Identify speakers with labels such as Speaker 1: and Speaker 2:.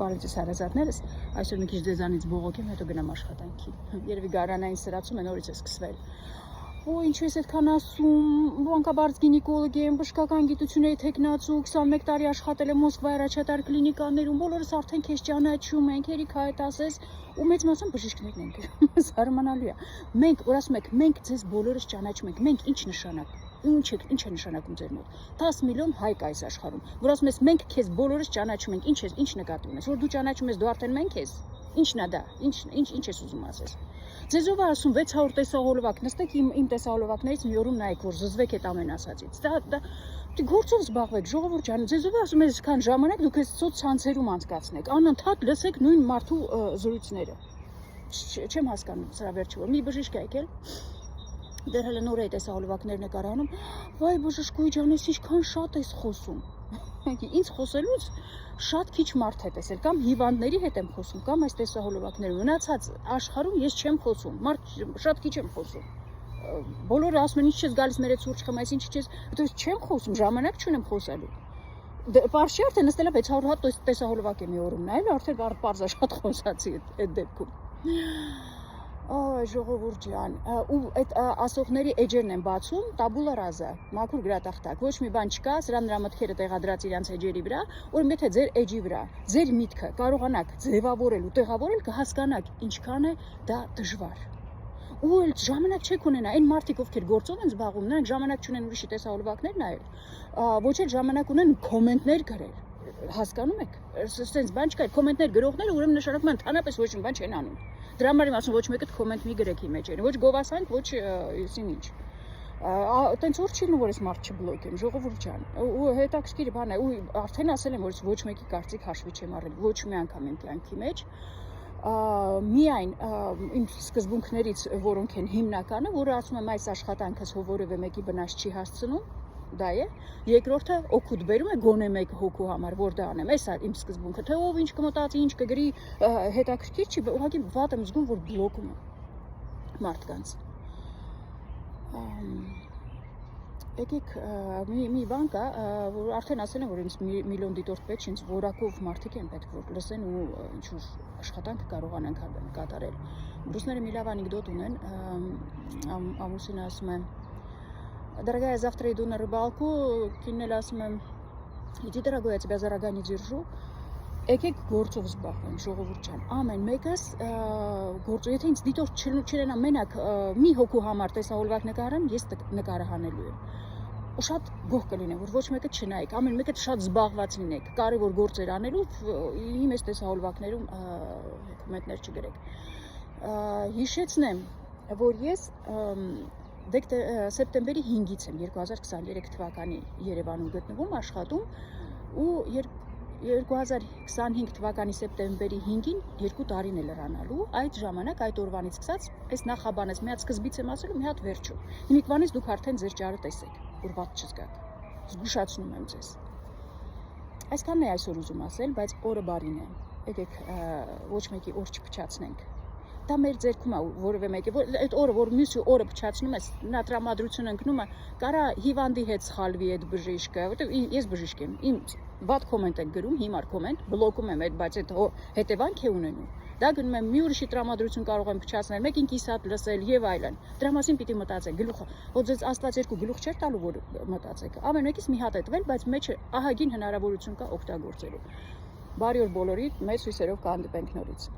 Speaker 1: Բարեձեզ հարազատներս, այսօր մի քիչ ձեզանից բողոք եմ, հետո գնամ աշխատանքի։ Երևի գարանային սրացում է նորից է սկսվել։ Ինչ ես այդքան ասում, մանկաբարձ գինեկոլոգ եմ, բժշկական գիտությունների թեկնածու, 21 տարի աշխատել եմ Մոսկվայի առաջատար կլինիկաներում, բոլորս արդեն քեզ ճանաչում ենք, երիքա այդ ասես, ու մեծ մասամբ բժիշկներն են գրում։ Զարմանալի է։ Մենք, որ ասում եք, մենք ձեզ բոլորս ճանաչում ենք, մենք ինչ նշանակ։ Ինչ է նշանակում ձեր մոտ 10 միլիոն հայ կա այս աշխարհում, որ ասում ես մենք քեզ բոլորս ճանաչում ենք, ինչ նկատի ունես, որ դու ճանաչում ես, դու արդեն մենք ես, ինչն է դա, ինչ ես ուզում ասես։ Ձեզով է ասում 600 տեսահոլովակ, նստեք իմ տեսահոլովակներից մի օրում նայեք, որ զզվեք այդ ամեն ասածից։ Դա գործով զբաղվեք, ժողովուրդ ջան, ձեզով է ասում այսքան ժամանակ դուք այս սոցցանցերում անցկացնեք, անընդհատ լսեք նույն մարդու զրույցները։ Չեմ հասկանում սրա վերջը, որ մի բժիշկ է եկել դեռ հələ նոր է տեսահոլովակներն է կարանում, վայ բժշկուհի ջան, ես ինչքան շատ ես խոսում։ Ինձ խոսելուց շատ քիչ մարդ է տեսել, կամ հիվանդների հետ եմ խոսում, կամ այս տեսահոլովակներում։ Մնացած աշխարհում ես չեմ խոսում, մարդ շատ քիչ եմ խոսում։ Բոլորը ասում են, ինչ չես գալիս մեր այդ սուրճ խմես, ինչ չես, դեռ չեմ խոսում, ժամանակ չունեմ խոսելու։ Պարշի արդեն նստել է 600 հատ տեսահոլովակ է մի օրում նայել, արդեն պարզ է շատ խոսացի այդ դեպքում։ Ժողովուրդ ջան, ու այդ ասողների էջերն են բացում, տաբուլա ռազա, մաքուր գրատախտակ, ոչ մի բան չկա, սրա նրա մտքերը տեղադրած իրանց էջերի վրա, որ եթե ձեր էջի վրա, ձեր միտքը կարողանաք ձևավորել ու տեղավորել, կհասկանաք ինչքան է դա դժվար։ Ու էլ ժամանակ չեք ունենա, այն մարդիկ, ովքեր գործով են զբաղվում, նրանք ժամանակ չունեն ուրիշի տեսահոլովակներ նայել, ոչ էլ ժամանակ ունեն կոմենտներ գրել, հասկանում եք, սենց բան չկա, կոմենտներ գրողները ուրեմն նշանակում են ընդհանրապես ոչ մի բան չեն անում։ Դրա համար եմ ասում ոչ մեկը կոմենտ մի գրեք իմ էջերին, ոչ գովասանք, ոչ ինչ։ Տենց որ չի լինում, որ ես մարդ չբլոկեմ, ժողովուրդ ջան, ու հետաքրքիր բան է, ու արդեն ասել եմ, որ ես ոչ մեկի կարծիք հաշվի չեմ առել, ոչ մի անգամ իմ կյանքի մեջ, միայն իմ սկզբունքներից, որոնք են հիմնականը, որը ասում եմ այս աշխատանքս որևէ մեկի վնաս չի հասցնում, դա է, երկրորդը օգուտ բերում է գոնե մեկ հոգու համար, որ դա անեմ, այս է իմ սկզբունքը, թե ով ինչ կմտածի, ինչ կգրի, հետաքրքիր չի, ուղղակի վատ եմ զգում, որ բլոկում եմ մարդկանց։ Եկեք մի բան կա, որ արդեն ասել եմ, որ ինձ միլիոն դիտորդ պետք, ինձ որակով մարդիկ են պետք, որ լսեն ու ինչ-որ աշխատանք կարողանան կատարել։ Ռուսները մի լավ անեկդոտ ունեն, ամուսինը ասում է, Дорогая, завтра иду на рыбалку, кинули ասում иди, дорогой, я тебя за рога не держу, եկեք գործով զբաղվենք, ժողովուրդ ջան, ամեն մեկս գործով, եթե ինձ դիտող չլինա մենակ մի հոգու համար տեսահոլովակ նկարեմ, ես նկարահանելու եմ, ու շատ գոհ կլինեմ, որ ոչ մեկը չնայեք, ամեն մեկը շատ զբաղված լինեք, կարևոր գործեր անելու, իմ այս տեսահոլովակներում կոմենտներ չգրեք, հիշեցնեմ, որ ես սեպտեմբերի 5-ից եմ 2023 թվականի Երևանում գտնվում, աշխատում ու 2025 թվականի սեպտեմբերի 5-ին 2 տարին է լրանալու, այդ ժամանակ, այդ օրվանից սկսած, այս նախաբանես մի հատ սկզբից եմ ասել ու մի հատ վերջում, հիմիկվանից դուք արդեն ձեր ճարը տեսեք, որ վատ չզգաք, զգուշացնում եմ ձեզ, այսքանն է այսօր ուզում ասել, բայց օրը բարին է, եկեք ոչ մեկի օր չփչացնենք, դա մեր ձեռքում է որևէ մեկի, այդ օրը, որ մյուսի օրը փչացնում ես, նա տրամադրություն ընկնում է, կարա հիվանդի հետ սխալվի այդ բժիշկը, որտեղ ես բժիշկ եմ, իմ վատ կոմենտ են գրում, հիմար կոմենտ, բլոկում եմ այդ, բայց այդ հետևանք է ունենում, դա գնում եմ մի ուրիշի տրամադրություն կարող եմ փչացնել, մեկին կիսատ լսել եւ այլն, դրա մասին պիտի մտածեք, գլուխը, որ ձեզ Աստված երկու գլուխ չէր տալու, որ մտածեք, ամեն մեկից մի հատ է տվել, բայց մեջը ահագին հնարավորություն կա օգտագործելու, բարի օր բոլորի, մեծ հույսերով կհանդիպենք նորից։